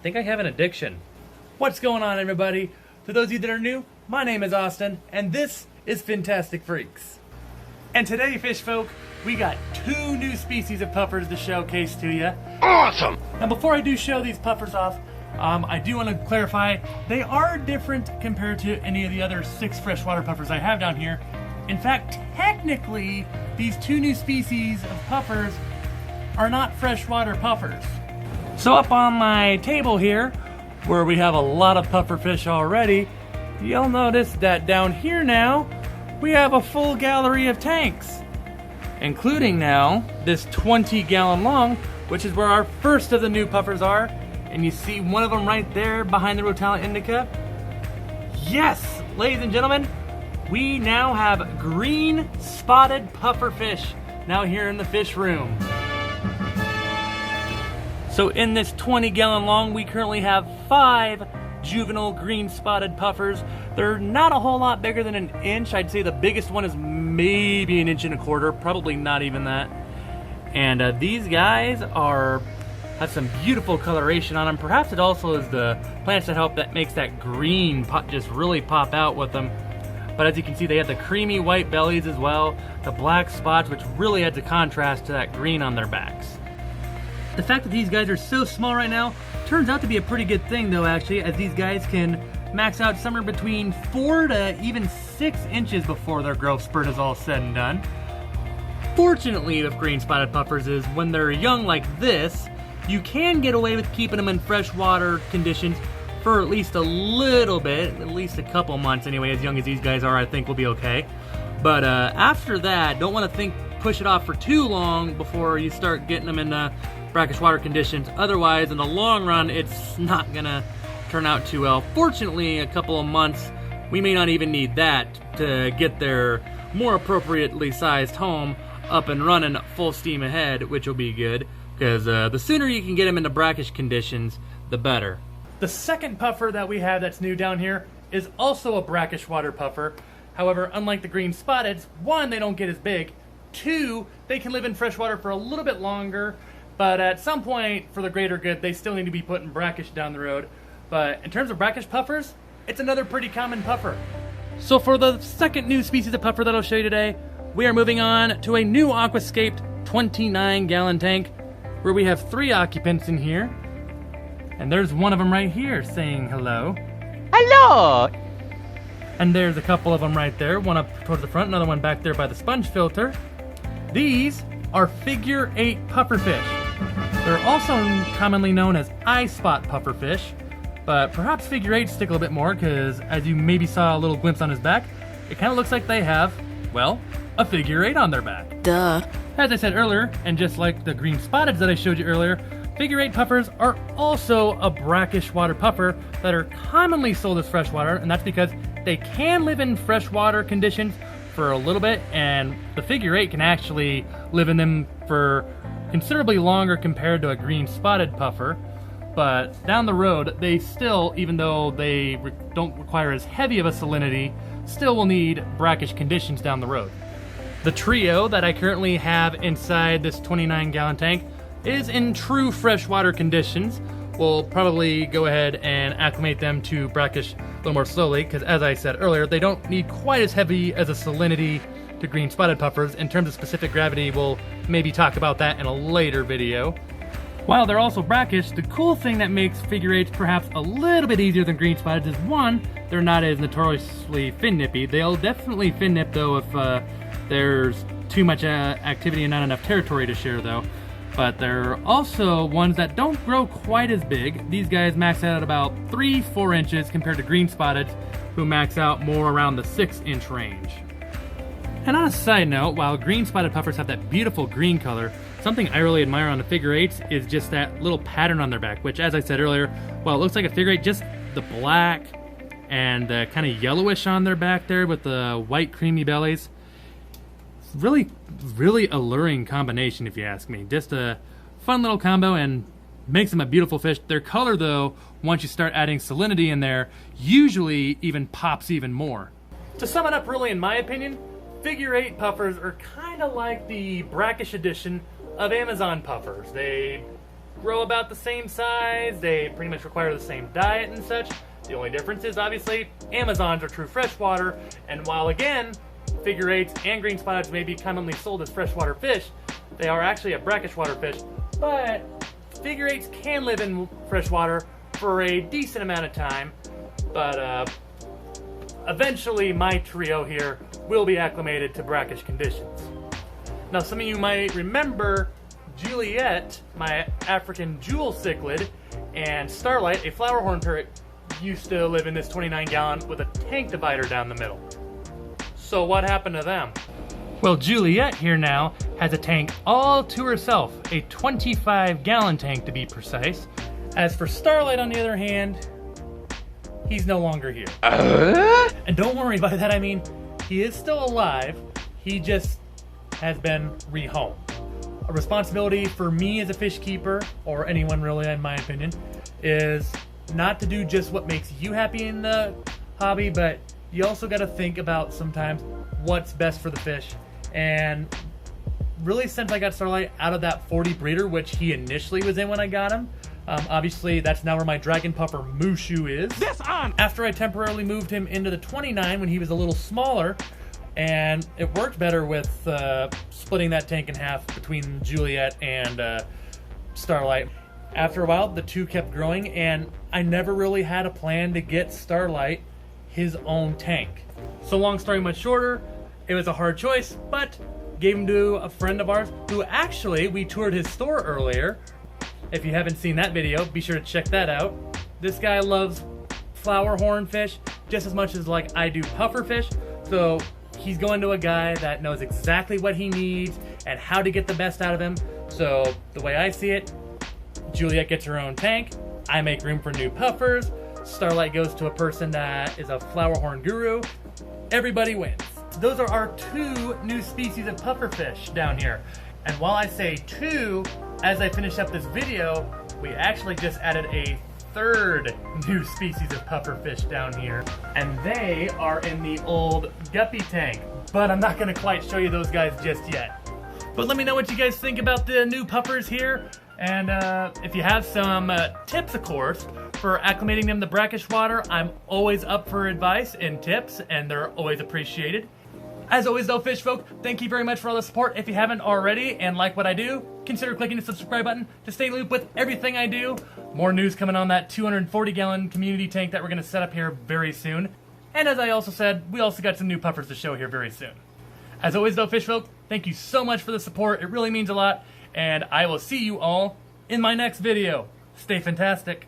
think I have an addiction. What's going on, everybody? For those of you that are new, my name is Austin, and this is Fintastic Freaks. And today, fish folk, we got 2 new species of puffers to showcase to you. Awesome! Now, before I do show these puffers off, I do want to clarify, they are different compared to any of the other 6 freshwater puffers I have down here. In fact, technically, these 2 new species of puffers are not freshwater puffers. So up on my table here, where we have a lot of puffer fish already, you'll notice that down here now, we have a full gallery of tanks, including now this 20-gallon long, which is where our first of the new puffers are. And you see one of them right there behind the Rotella indica. Yes, ladies and gentlemen, we now have green spotted puffer fish now here in the fish room. So in this 20-gallon long, we currently have 5 juvenile green spotted puffers. They're not a whole lot bigger than an inch. I'd say the biggest one is maybe an 1.25 inches, probably not even that. And these guys have some beautiful coloration on them. Perhaps it also is the plants that makes that green just really pop out with them. But as you can see, they have the creamy white bellies as well, the black spots, which really adds a contrast to that green on their backs. The fact that these guys are so small right now turns out to be a pretty good thing though, actually, as these guys can max out somewhere between 4 to even 6 inches before their growth spurt is all said and done. Fortunately with green spotted puffers is when they're young like this, you can get away with keeping them in freshwater conditions for at least a little bit, at least a couple months anyway. As young as these guys are, I think we'll be okay. But after that, don't want to push it off for too long before you start getting them in brackish water conditions. Otherwise, in the long run, it's not gonna turn out too well. Fortunately, a couple of months, we may not even need that to get their more appropriately sized home up and running full steam ahead, which will be good, because the sooner you can get them into brackish conditions, the better. The second puffer that we have that's new down here is also a brackish water puffer. However, unlike the green spotteds, 1, they don't get as big. 2, they can live in freshwater for a little bit longer, but at some point, for the greater good, they still need to be put in brackish down the road. But in terms of brackish puffers, it's another pretty common puffer. So for the second new species of puffer that I'll show you today, we are moving on to a new aquascaped 29-gallon tank where we have 3 occupants in here. And there's one of them right here saying hello. Hello! And there's a couple of them right there, one up towards the front, another one back there by the sponge filter. These are figure 8 pufferfish. They're also commonly known as eye spot pufferfish, but perhaps figure 8 stick a little bit more because as you maybe saw a little glimpse on his back, it kind of looks like they have, well, a figure 8 on their back. Duh. As I said earlier, and just like the green spotteds that I showed you earlier, figure 8 puffers are also a brackish water puffer that are commonly sold as freshwater, and that's because they can live in freshwater conditions for a little bit, and the figure 8 can actually live in them for considerably longer compared to a green spotted puffer. But down the road, they still, even though they don't require as heavy of a salinity, still will need brackish conditions down the road. The trio that I currently have inside this 29-gallon tank is in true freshwater conditions. We'll probably go ahead and acclimate them to brackish a little more slowly, because as I said earlier, they don't need quite as heavy as a salinity to green spotted puffers. In terms of specific gravity, we'll maybe talk about that in a later video. While they're also brackish, the cool thing that makes figure 8s perhaps a little bit easier than green spotteds is 1, they're not as notoriously fin nippy. They'll definitely fin nip though if there's too much activity and not enough territory to share though. But they're also ones that don't grow quite as big. These guys max out at about 3-4 inches compared to green spotteds, who max out more around the 6-inch range. And on a side note, while green spotted puffers have that beautiful green color, something I really admire on the figure 8s is just that little pattern on their back, which as I said earlier, while it looks like a figure 8, just the black and the kind of yellowish on their back there with the white creamy bellies. Really alluring combination if you ask me. Just a fun little combo and makes them a beautiful fish. Their color though, once you start adding salinity in there, usually even pops even more. To sum it up really in my opinion, figure 8 puffers are kind of like the brackish edition of Amazon puffers. They grow about the same size. They pretty much require the same diet and such. The only difference is obviously Amazons are true freshwater, and while again, figure eights and green spotteds may be commonly sold as freshwater fish, they are actually a brackish water fish. But figure eights can live in freshwater for a decent amount of time, but eventually my trio here will be acclimated to brackish conditions. Now some of you might remember Juliet, my African jewel cichlid, and Starlight, a flower horn parrot, used to live in this 29-gallon with a tank divider down the middle. So what happened to them? Well, Juliet here now has a tank all to herself, a 25-gallon tank to be precise. As for Starlight, on the other hand, he's no longer here. And don't worry, by that I mean he is still alive, he just has been rehomed. A responsibility for me as a fish keeper, or anyone really in my opinion, is not to do just what makes you happy in the hobby, but you also got to think about sometimes what's best for the fish. And really, since I got Starlight out of that 40 breeder, which he initially was in when I got him, obviously that's now where my dragon puffer Mushu is. After I temporarily moved him into the 29 when he was a little smaller, and it worked better with splitting that tank in half between Juliet and Starlight. After a while, the two kept growing, and I never really had a plan to get Starlight his own tank. So long story much shorter, it was a hard choice, but gave him to a friend of ours who actually, we toured his store earlier. If you haven't seen that video, be sure to check that out. This guy loves flower horn fish just as much as like I do puffer fish, so he's going to a guy that knows exactly what he needs and how to get the best out of him. So the way I see it, Juliet gets her own tank, I make room for new puffers, Starlight goes to a person that is a flower horn guru, everybody wins. Those are our two new species of pufferfish down here. And while I say two, as I finish up this video, we actually just added a third new species of pufferfish down here. And they are in the old guppy tank. But I'm not gonna quite show you those guys just yet. But let me know what you guys think about the new puffers here. And if you have some tips, of course, for acclimating them to brackish water, I'm always up for advice and tips, and they're always appreciated. As always though, fish folk, thank you very much for all the support. If you haven't already and like what I do, consider clicking the subscribe button to stay in the loop with everything I do. More news coming on that 240-gallon community tank that we're going to set up here very soon. And as I also said, we also got some new puffers to show here very soon. As always though, fish folk, thank you so much for the support. It really means a lot. And I will see you all in my next video. Stay fantastic.